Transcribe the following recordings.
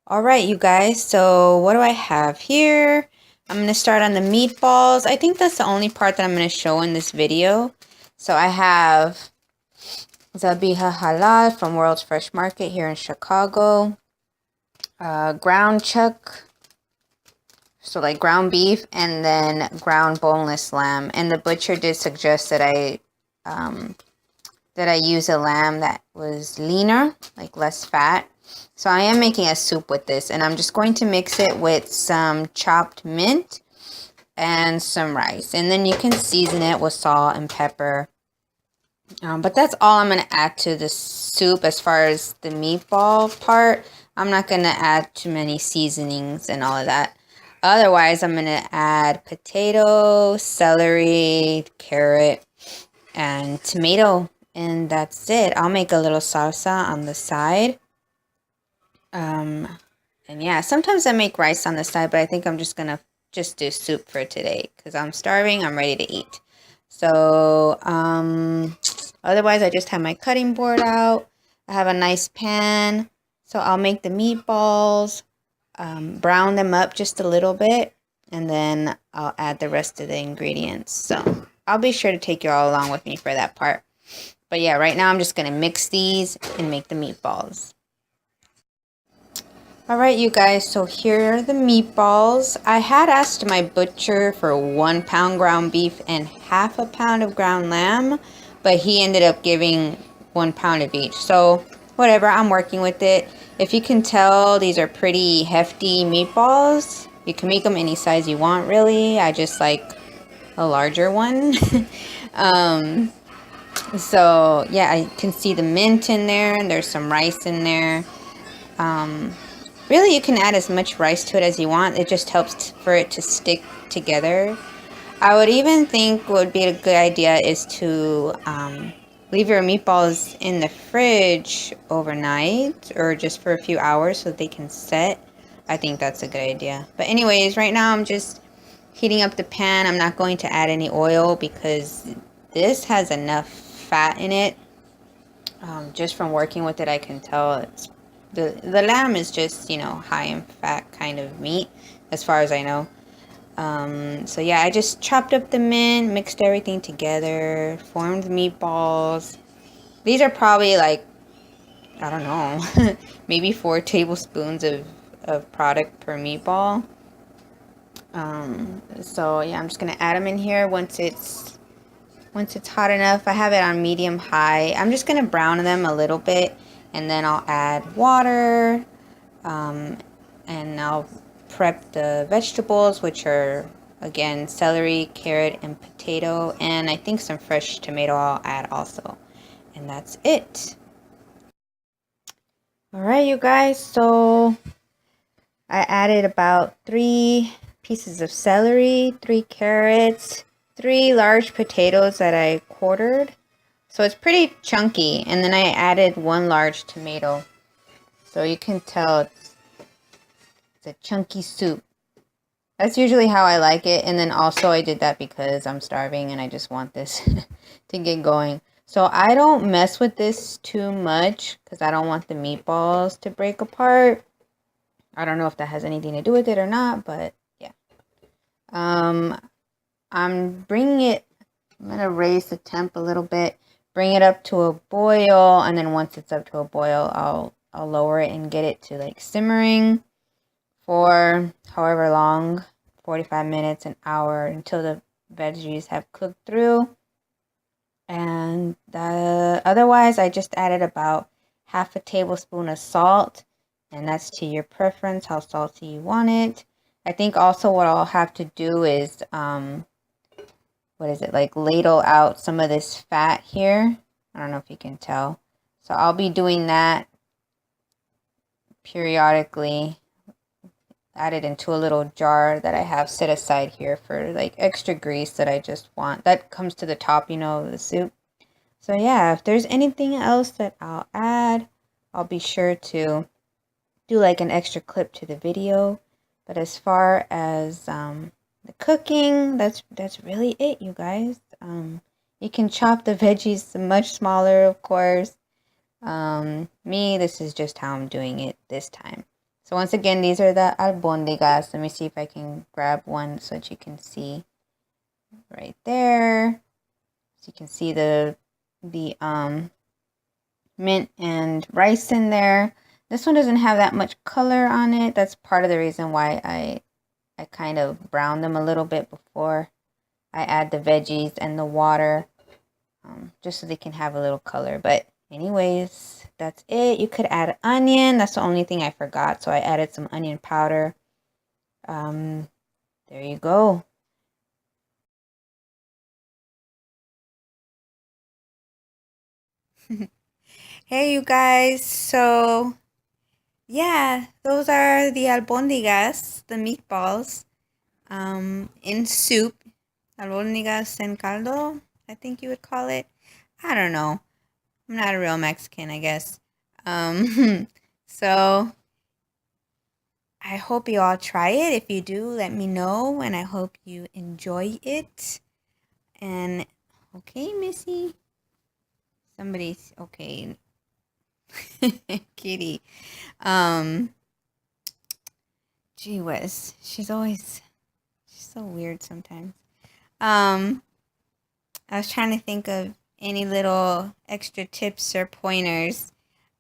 All right, you guys, so what do I have here? I'm going to start on the meatballs. I think that's the only part that I'm going to show in this video. So I have Zabiha Halal from World's Fresh Market here in Chicago. Ground chuck, so like ground beef, and then ground boneless lamb. And the butcher did suggest that I use a lamb that was leaner, like less fat. So I am making a soup with this, and I'm just going to mix it with some chopped mint and some rice. And then you can season it with salt and pepper. But that's all I'm going to add to the soup as far as the meatball part. I'm not going to add too many seasonings and all of that. Otherwise, I'm going to add potato, celery, carrot, and tomato. And that's it. I'll make a little salsa on the side. And yeah, sometimes I make rice on the side, but I think I'm just gonna do soup for today because I'm starving. I'm ready to eat. So, otherwise I just have my cutting board out. I have a nice pan. So I'll make the meatballs, brown them up just a little bit, and then I'll add the rest of the ingredients. So I'll be sure to take you all along with me for that part. But yeah, right now I'm just gonna mix these and make the meatballs. Alright, you guys, so here are the meatballs. I had asked my butcher for 1 pound ground beef and half a pound of ground lamb, but he ended up giving 1 pound of each. So, whatever, I'm working with it. If you can tell, these are pretty hefty meatballs. You can make them any size you want, really. I just like a larger one. So, yeah, I can see the mint in there, and there's some rice in there. Really, you can add as much rice to it as you want. It just helps for it to stick together. I would even think what would be a good idea is to leave your meatballs in the fridge overnight or just for a few hours so that they can set. I think that's a good idea. But anyways, right now I'm just heating up the pan. I'm not going to add any oil because this has enough fat in it. Just from working with it, I can tell it's the lamb is just, high in fat kind of meat, as far as I know. So yeah, I just chopped up the mint, mixed everything together, formed meatballs. These are probably like, I don't know, maybe 4 tablespoons of product per meatball. So yeah, I'm just gonna add them in here once it's hot enough. I have it on medium high. I'm just gonna brown them a little bit, and then I'll add water, and I'll prep the vegetables, which are, again, celery, carrot, and potato, and I think some fresh tomato I'll add also. And that's it. Alright, you guys, so I added about 3 pieces of celery, 3 carrots, 3 large potatoes that I quartered. So it's pretty chunky. And then I added 1 large tomato. So you can tell it's a chunky soup. That's usually how I like it. And then also I did that because I'm starving and I just want this to get going. So I don't mess with this too much because I don't want the meatballs to break apart. I don't know if that has anything to do with it or not, but yeah. I'm going to raise the temp a little bit. Bring it up to a boil, and then once it's up to a boil, I'll lower it and get it to like simmering for however long, 45 minutes, an hour, until the veggies have cooked through. And otherwise, I just added about half a tablespoon of salt, and that's to your preference, how salty you want it. I think also what I'll have to do is like ladle out some of this fat here. I don't know if you can tell. So I'll be doing that periodically. Add it into a little jar that I have set aside here for like extra grease that I just want. That comes to the top, of the soup. So yeah, if there's anything else that I'll add, I'll be sure to do like an extra clip to the video. But as far as the cooking, that's really it, you guys. You can chop the veggies much smaller, of course. This is just how I'm doing it this time. So once again, these are the albondigas. Let me see if I can grab one so that you can see right there. So you can see the mint and rice in there. This one doesn't have that much color on it. That's part of the reason why I kind of brown them a little bit before I add the veggies and the water, just so they can have a little color. But anyways, that's it. You could add onion. That's the only thing I forgot. So I added some onion powder. There you go. Hey, you guys. So, yeah, those are the albondigas, the meatballs, in soup. Albondigas en caldo, I think you would call it. I don't know. I'm not a real Mexican, I guess. So I hope you all try it. If you do, let me know, and I hope you enjoy it. And okay, Missy. Somebody's okay. Kitty. Gee whiz. She's so weird sometimes. I was trying to think of any little extra tips or pointers.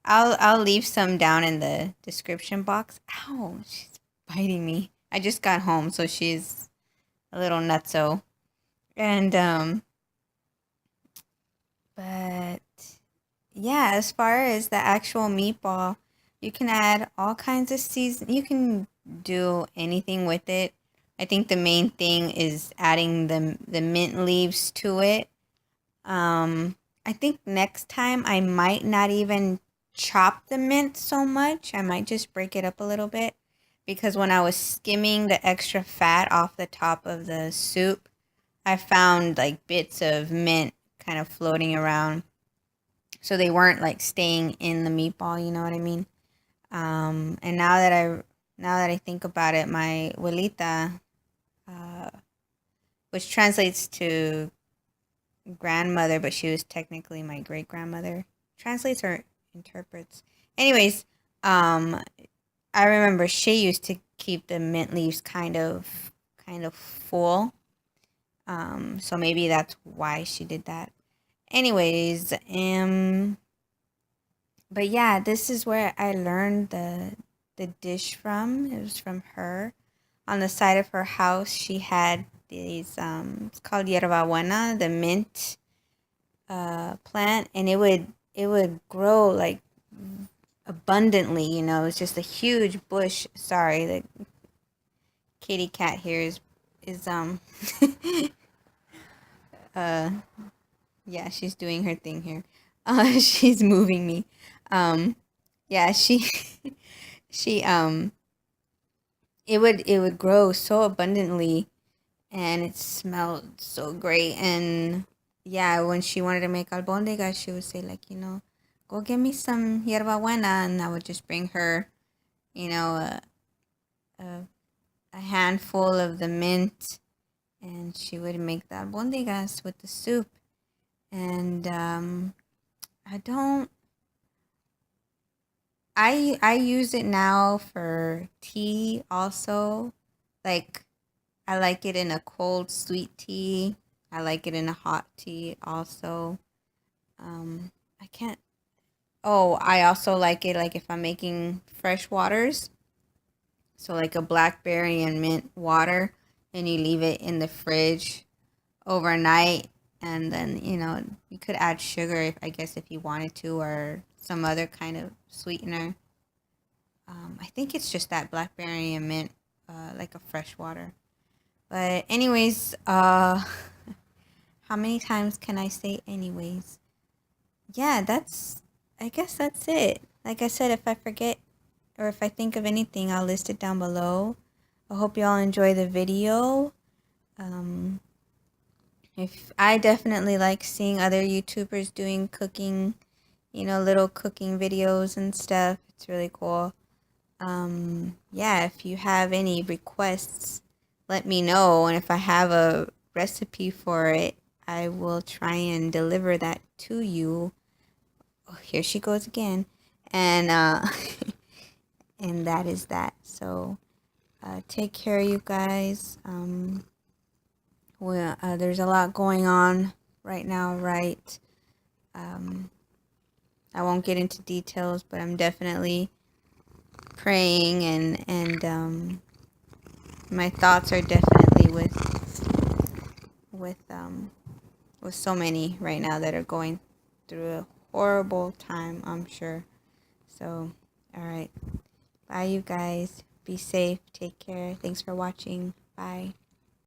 I'll leave some down in the description box. Ow, she's biting me. I just got home, so she's a little nutso. And but yeah, as far as the actual meatball, you can add all kinds of season. You can do anything with it. I think the main thing is adding the mint leaves to it. I think next time I might not even chop the mint so much. I might just break it up a little bit, because when I was skimming the extra fat off the top of the soup, I found like bits of mint kind of floating around. So they weren't like staying in the meatball, you know what I mean? And now that I think about it, my abuelita, uh, which translates to grandmother, but she was technically my great grandmother. Translates or interprets. Anyways, I remember she used to keep the mint leaves kind of full. So maybe that's why she did that. Anyways, but yeah, this is where I learned the dish from. It was from her. On the side of her house, she had these it's called yerba buena, the mint plant, and it would grow like abundantly, it's just a huge bush. Sorry, the kitty cat here is uh yeah, she's doing her thing here. She's moving me. Yeah, she it would grow so abundantly, and it smelled so great. And yeah, when she wanted to make albondigas, she would say like, go get me some yerba buena, and I would just bring her, you know, a, a, a handful of the mint, and she would make the albondigas with the soup. And I don't I use it now for tea also. Like, I like it in a cold sweet tea. I like it in a hot tea also. I can't. Oh, I also like it like if I'm making fresh waters. So like a blackberry and mint water, and you leave it in the fridge overnight, and then you could add sugar, if I guess, if you wanted to, or some other kind of sweetener. I think it's just that blackberry and mint, like a fresh water. But anyways, how many times can I say anyways? Yeah, I guess that's it. Like I said, if I forget or if I think of anything, I'll list it down below. I hope y'all enjoy the video. Um, if I definitely like seeing other YouTubers doing cooking, little cooking videos and stuff. It's really cool. Yeah, if you have any requests, let me know. And if I have a recipe for it, I will try and deliver that to you. Oh, here she goes again. And and that is that. So take care, you guys. There's a lot going on right now, right? I won't get into details, but I'm definitely praying, and my thoughts are definitely with so many right now that are going through a horrible time, I'm sure. So, all right. Bye, you guys. Be safe. Take care. Thanks for watching. Bye.